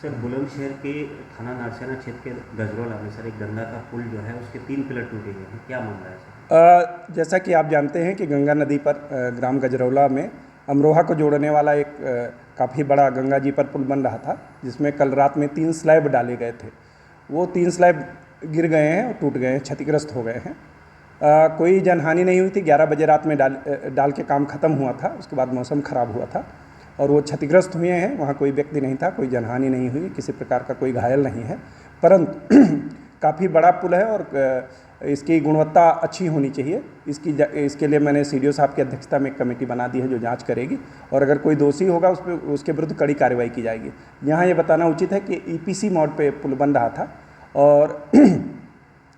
Sir Bulandshahr के थाना नारसियाना क्षेत्र के गजरौला में सर एक गंगा का पुल जो है उसके 3 पिलर टूटे गए हैं, क्या मामला है सर? जैसा कि आप जानते हैं कि गंगा नदी पर ग्राम गजरौला में अमरोहा को जोड़ने वाला एक काफ़ी बड़ा गंगा जी पर पुल बन रहा था, जिसमें कल रात में 3 स्लैब डाले गए थे। वो 3 स्लैब गिर गए हैं और टूट गए हैं, क्षतिग्रस्त हो गए हैं। कोई जनहानि नहीं हुई थी। 11 बजे रात में डाल के काम ख़त्म हुआ था। उसके बाद मौसम ख़राब हुआ था और वो क्षतिग्रस्त हुए हैं। वहाँ कोई व्यक्ति नहीं था, कोई जनहानि नहीं हुई, किसी प्रकार का कोई घायल नहीं है। परंतु काफ़ी बड़ा पुल है और इसकी गुणवत्ता अच्छी होनी चाहिए। इसके लिए मैंने सीडीओ साहब की अध्यक्षता में एक कमेटी बना दी है जो जांच करेगी और अगर कोई दोषी होगा उसके विरुद्ध कड़ी कार्रवाई की जाएगी। यहाँ ये बताना उचित है कि ईपीसी मोड पे पुल बन रहा था और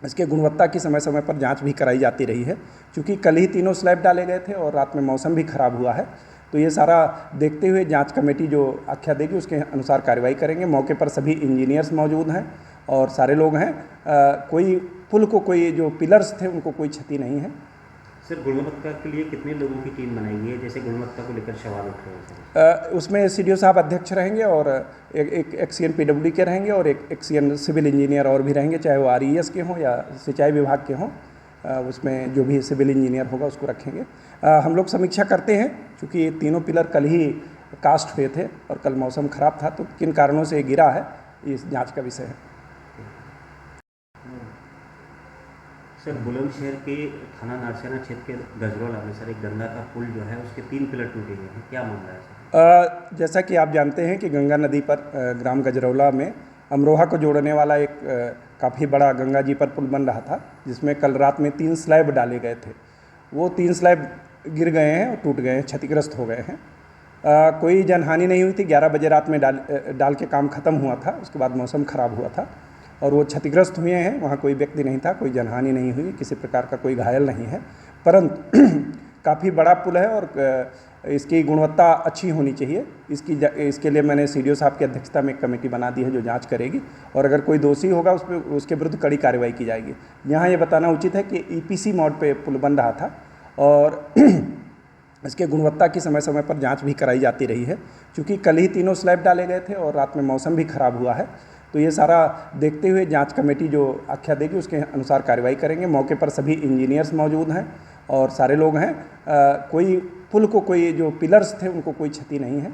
इसके गुणवत्ता की समय समय पर जांच भी कराई जाती रही है। क्योंकि कल ही तीनों स्लैब डाले गए थे और रात में मौसम भी ख़राब हुआ है, तो ये सारा देखते हुए जांच कमेटी जो आख्या देगी उसके अनुसार कार्रवाई करेंगे। मौके पर सभी इंजीनियर्स मौजूद हैं और सारे लोग हैं। कोई पुल को कोई जो पिलर्स थे उनको कोई क्षति नहीं है। सर गुणवत्ता के लिए कितने लोगों की टीम बनाई गई है, जैसे गुणवत्ता को लेकर सवाल उठ रहे हैं? उसमें सीडीओ साहब अध्यक्ष रहेंगे और एक एक्सीएन पीडब्ल्यूडी के रहेंगे और एक एक्सीएन सिविल इंजीनियर और भी रहेंगे, चाहे वो आरईएस के हों या सिंचाई विभाग के हों। उसमें जो भी सिविल इंजीनियर होगा उसको रखेंगे। हम लोग समीक्षा करते हैं, क्योंकि तीनों पिलर कल ही कास्ट हुए थे और कल मौसम ख़राब था, तो किन कारणों से गिरा है इस जांच का विषय है। सर बुलंदशहर के थाना नारसियाना क्षेत्र के गजरौला में सर एक गंगा का पुल जो है उसके 3 पिलर टूटे गए हैं, क्या मामला है सर? जैसा कि आप जानते हैं कि गंगा नदी पर ग्राम गजरौला में अमरोहा को जोड़ने वाला एक काफ़ी बड़ा गंगा जी पर पुल बन रहा था, जिसमें कल रात में 3 स्लैब डाले गए थे। वो 3 स्लैब गिर गए हैं और टूट गए हैं, क्षतिग्रस्त हो गए हैं। कोई जनहानि नहीं हुई थी। 11 बजे रात में डाल के काम ख़त्म हुआ था। उसके बाद मौसम ख़राब हुआ था और वो क्षतिग्रस्त हुए हैं। वहाँ कोई व्यक्ति नहीं था, कोई जनहानि नहीं हुई, किसी प्रकार का कोई घायल नहीं है। परंतु काफ़ी बड़ा पुल है और इसकी गुणवत्ता अच्छी होनी चाहिए। इसके लिए मैंने सीडीओ साहब की अध्यक्षता में एक कमेटी बना दी है जो जांच करेगी और अगर कोई दोषी होगा उसके विरुद्ध कड़ी कार्रवाई की जाएगी। यहाँ ये बताना उचित है कि ईपीसी मोड पे पुल बन रहा था और इसके गुणवत्ता की समय समय पर जांच भी कराई जाती रही है। क्योंकि कल ही तीनों स्लैब डाले गए थे और रात में मौसम भी ख़राब हुआ है, तो ये सारा देखते हुए जांच कमेटी जो आख्या देगी उसके अनुसार कार्रवाई करेंगे। मौके पर सभी इंजीनियर्स मौजूद हैं और सारे लोग हैं। कोई पुल को कोई जो पिलर्स थे उनको कोई क्षति नहीं है।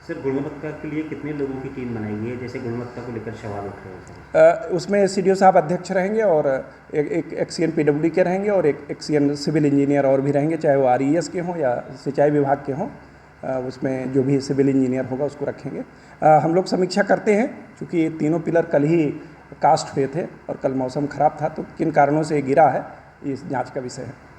सर गुणवत्ता के लिए कितने लोगों की टीम बनाई गई है, जैसे गुणवत्ता को लेकर सवाल उठ रहे हैं सर? उसमें सीडीओ साहब अध्यक्ष रहेंगे और एक एक्सीएन पीडब्ल्यूडी के रहेंगे और एक एक्सीएन सिविल इंजीनियर और भी रहेंगे, चाहे वो आरईएस के हों या सिंचाई विभाग के हों। उसमें जो भी सिविल इंजीनियर होगा उसको रखेंगे। हम लोग समीक्षा करते हैं, क्योंकि तीनों पिलर कल ही कास्ट हुए थे और कल मौसम ख़राब था, तो किन कारणों से गिरा है इस जांच का विषय है।